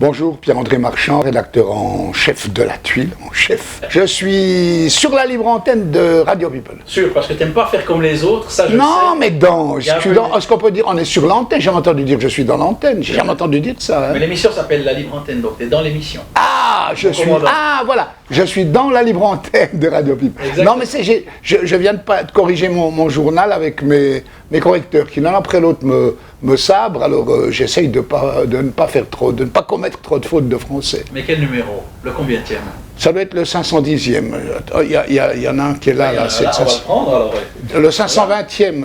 Bonjour, Pierre-André Marchand, rédacteur en chef de La Tuile, en chef. Je suis sur la libre antenne de Radio People. Sûr, parce que tu n'aimes pas faire comme les autres, ça je sais. Non, mais est-ce qu'on peut dire, on est sur l'antenne? J'ai jamais entendu dire que je suis dans l'antenne, j'ai jamais entendu dire ça. Hein. Mais l'émission s'appelle La Libre Antenne, donc tu es dans l'émission. Voilà, je suis dans la libre antenne de Radio People. Exactement. Non, mais je viens de corriger mon journal avec mes correcteurs qui l'un après l'autre me sabrent, alors j'essaye de ne pas commettre trop de fautes de français. Mais quel numéro? Le combienième? Ça doit être le 510e. Il y en a un qui est là. On va le prendre alors. Ouais. Le 520e.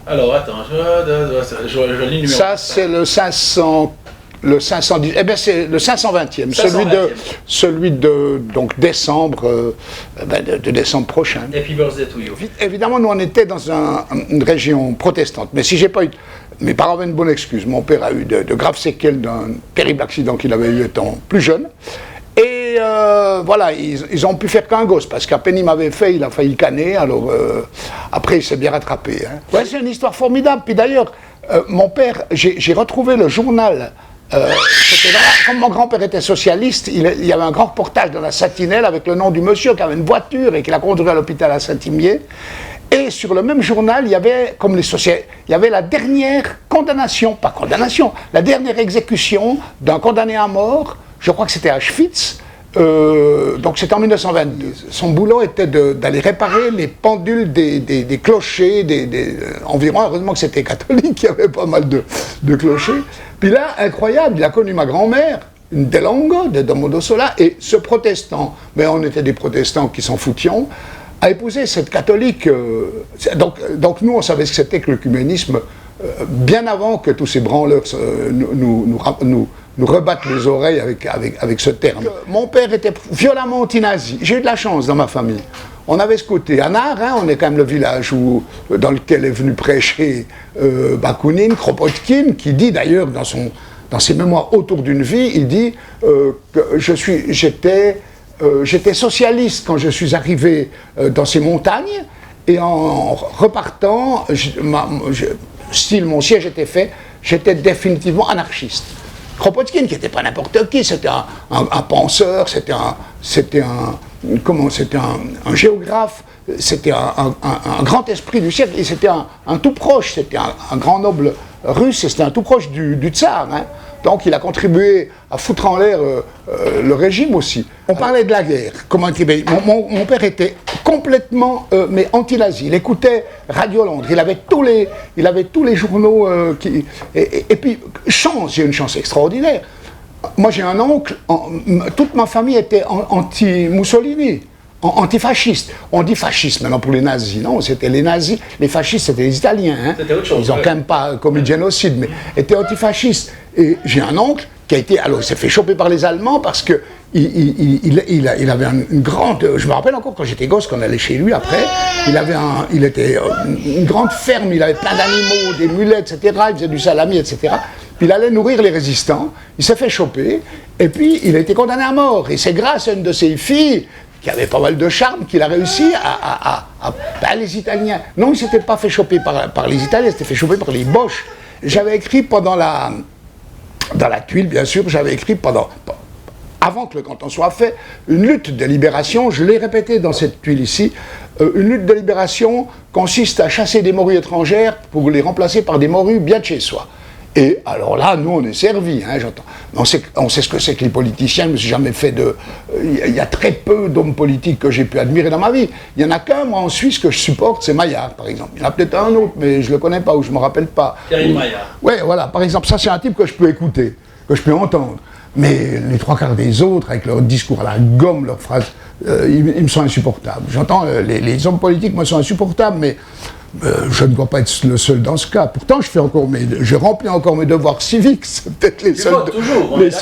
Alors attends, je lis le numéro. Ça c'est le 500. Le 510, eh bien c'est le 520e, celui de donc décembre, de décembre prochain. Happy birthday to you. Évidemment, nous on était dans une région protestante, mais si j'ai pas eu, mes parents avaient une bonne excuse. Mon père a eu de graves séquelles d'un terrible accident qu'il avait eu étant plus jeune. Et voilà, ils ont pu faire qu'un gosse, parce qu'à peine il m'avait fait, il a failli canner, alors après il s'est bien rattrapé. Hein. Ouais, c'est une histoire formidable. Puis d'ailleurs, mon père, j'ai retrouvé le journal. Comme mon grand-père était socialiste, il y avait un grand reportage dans la Satinelle avec le nom du monsieur qui avait une voiture et qui l'a conduit à l'hôpital à Saint-Imier. Et sur le même journal, il y avait, comme les socialistes, il y avait la dernière la dernière exécution d'un condamné à mort, je crois que c'était à Auschwitz, donc c'était en 1922. Son boulot était d'aller réparer les pendules des clochers, environ, heureusement que c'était catholique, il y avait pas mal de clochers. Puis là, incroyable, il a connu ma grand-mère, une Delongo de Domodossola, et ce protestant, mais on était des protestants qui s'en foutions, a épousé cette catholique. Donc nous, on savait ce que c'était que l'œcuménisme, bien avant que tous ces branleurs nous rebattent les oreilles avec ce terme. Mon père était violemment anti-nazi. J'ai eu de la chance dans ma famille. On avait ce côté. À Nar, hein, on est quand même le village dans lequel est venu prêcher Bakounine, Kropotkin, qui dit d'ailleurs dans ses mémoires autour d'une vie, il dit que j'étais socialiste quand je suis arrivé dans ces montagnes, et en repartant, style mon siège était fait, j'étais définitivement anarchiste. Kropotkin, qui n'était pas n'importe qui, c'était un penseur, c'était un géographe, c'était un grand esprit du siècle, et c'était un tout proche, c'était un grand noble russe, et c'était un tout proche du tsar. Hein. Donc il a contribué à foutre en l'air le régime aussi. On parlait de la guerre. Mon père était complètement mais anti-nazi. Il écoutait Radio Londres. Il avait tous les journaux et puis j'ai une chance extraordinaire. Moi j'ai un oncle, toute ma famille était anti-Mussolini. Antifasciste. On dit fasciste maintenant pour les nazis, non? C'était les nazis, les fascistes c'était les Italiens. Hein? C'était autre chose. Ils n'ont quand même pas commis de génocide, mais étaient antifascistes. Et j'ai un oncle qui a été, alors il s'est fait choper par les Allemands parce que il avait une grande, je me rappelle encore quand j'étais gosse, qu'on allait chez lui après, il était une grande ferme, il avait plein d'animaux, des mulets, etc. Il faisait du salami, etc. Puis il allait nourrir les résistants. Il s'est fait choper et puis il a été condamné à mort. Et c'est grâce à une de ses filles qui avait pas mal de charme, qu'il a réussi les Italiens. Non, il ne s'était pas fait choper par les Italiens, il s'était fait choper par les Boches. J'avais écrit dans la Tuile, bien sûr, avant que le canton soit fait, une lutte de libération, je l'ai répété dans cette tuile ici, une lutte de libération consiste à chasser des morues étrangères pour les remplacer par des morues bien de chez soi. Et alors là, nous, on est servis, hein, j'entends. On sait ce que c'est que les politiciens, je ne me suis jamais fait il y a très peu d'hommes politiques que j'ai pu admirer dans ma vie. Il n'y en a qu'un, moi, en Suisse, que je supporte, c'est Maillard, par exemple. Il y en a peut-être un autre, mais je ne le connais pas, ou je ne me rappelle pas. Karim Maillard. Oui, voilà, par exemple, ça, c'est un type que je peux écouter, que je peux entendre. Mais les trois quarts des autres, avec leur discours à la gomme, leurs phrases, ils me sont insupportables. J'entends, les hommes politiques me sont insupportables, mais je ne dois pas être le seul dans ce cas. Pourtant, je remplis encore mes devoirs civiques. C'est peut-être les seuls. Toujours, il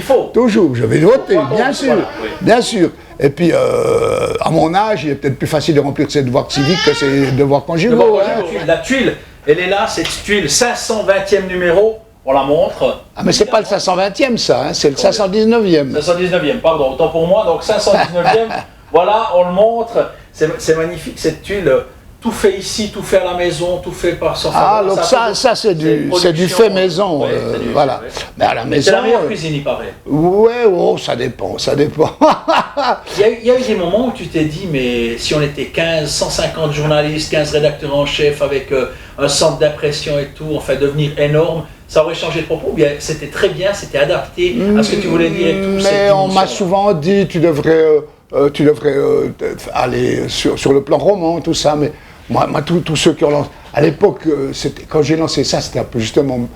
faut. Toujours. Je vais voter, bien sûr. Voilà, oui. Bien sûr. Et puis, à mon âge, il est peut-être plus facile de remplir ses devoirs civiques que ses devoirs conjugaux. La tuile, elle est là, cette tuile, 520e numéro. On la montre. Ah, mais c'est pas le 520e, ça, hein, c'est le 519e. 519e, pardon, autant pour moi. Donc 519e, voilà, on le montre. C'est magnifique cette tuile. tout fait ici, tout fait à la maison, tout fait par son Ah, donc ça c'est du fait maison, ouais, voilà. Ouais. Mais à la maison... C'est la meilleure cuisine, il paraît. Ouais, oh, ça dépend, ça dépend. Il y a eu des moments où tu t'es dit, mais si on était 15, 150 journalistes, 15 rédacteurs en chef, avec un centre d'impression et tout, enfin devenir énorme, ça aurait changé de propos, ou bien c'était très bien, c'était adapté à ce que tu voulais dire et tout. Mais on m'a souvent dit, tu devrais aller sur le plan roman, tout ça, mais moi tous ceux qui ont lancé... À l'époque, quand j'ai lancé ça, c'était un peu justement...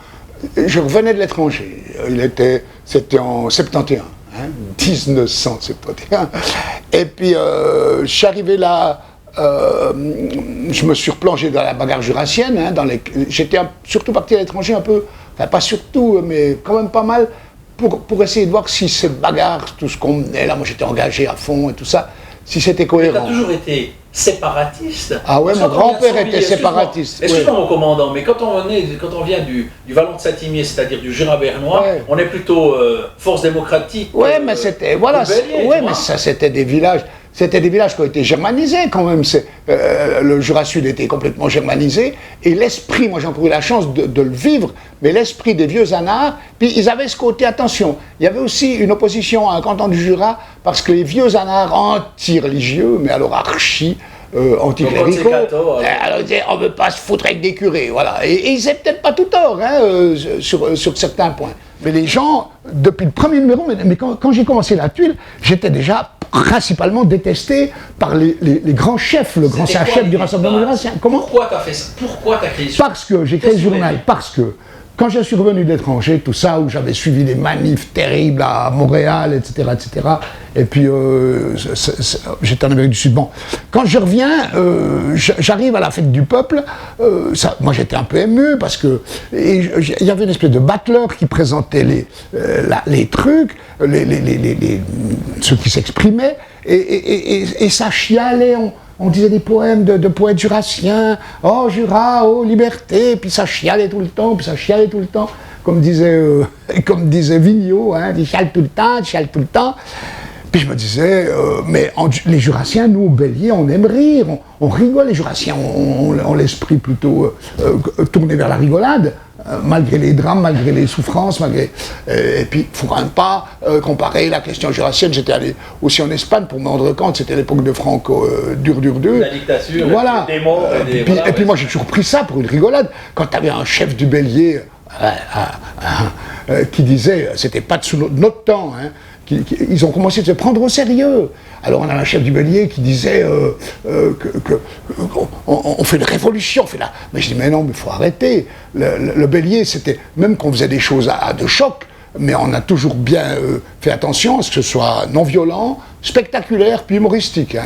Je revenais de l'étranger, c'était en 71, 1971, et puis je suis arrivé là, je me suis replongé dans la bagarre jurassienne, j'étais surtout parti à l'étranger un peu, enfin pas surtout, mais quand même pas mal, pour essayer de voir si cette bagarre, tout ce qu'on menait là, moi j'étais engagé à fond et tout ça, si c'était cohérent. Tu as toujours été séparatiste. Ah ouais, mon grand-père était séparatiste. Excuse-moi mon commandant, mais quand on vient du Vallon de Saint-Imier, c'est-à-dire du Jura bernois, on est plutôt force démocratique. Ouais, mais c'était, voilà, mais ça c'était des villages. C'était des villages qui ont été germanisés quand même. Le Jura Sud était complètement germanisé. Et l'esprit, moi j'ai encore eu la chance de le vivre, mais l'esprit des vieux anards, puis ils avaient ce côté, attention, il y avait aussi une opposition à un canton du Jura, parce que les vieux anards anti-religieux, mais alors archi, anticléricaux, alors ils disaient on ne veut pas se foutre avec des curés, voilà. Et ils n'avaient peut-être pas tout tort sur certains points. Mais les gens, depuis le premier numéro, mais quand j'ai commencé La Tuile, j'étais déjà principalement détesté par les grands chefs, le grand chef du Rassemblement jurassien. Pourquoi tu as fait ça? Pourquoi tu as créé ça? Parce que j'ai créé ce journal, parce que quand je suis revenu de l'étranger, tout ça, où j'avais suivi des manifs terribles à Montréal, etc., et puis j'étais en Amérique du Sud. Bon, quand je reviens, j'arrive à la fête du peuple, moi j'étais un peu ému, parce que il y avait une espèce de battleur qui présentait les trucs, ceux qui s'exprimaient, et ça chialait. On disait des poèmes de poètes jurassiens, oh Jura, oh liberté, puis ça chialait tout le temps, comme disait Vigneault, il chiale tout le temps. Puis je me disais, mais les Jurassiens, nous au Bélier, on aime rire, on rigole, les Jurassiens ont l'esprit plutôt tourné vers la rigolade, malgré les drames, malgré les souffrances, et puis il ne faut quand même pas comparer la question jurassienne. J'étais allé aussi en Espagne pour me rendre compte, c'était l'époque de Franco, dur. La dictature, voilà. Des morts. Et puis moi j'ai toujours pris ça pour une rigolade. Quand tu avais un chef du Bélier qui disait, c'était pas de notre temps, ils ont commencé à se prendre au sérieux. Alors on a un chef du Bélier qui disait on fait une révolution, Mais je dis mais non, mais il faut arrêter. Le Bélier, c'était, même qu'on faisait des choses de choc, mais on a toujours bien fait attention à ce que ce soit non violent, spectaculaire, puis humoristique.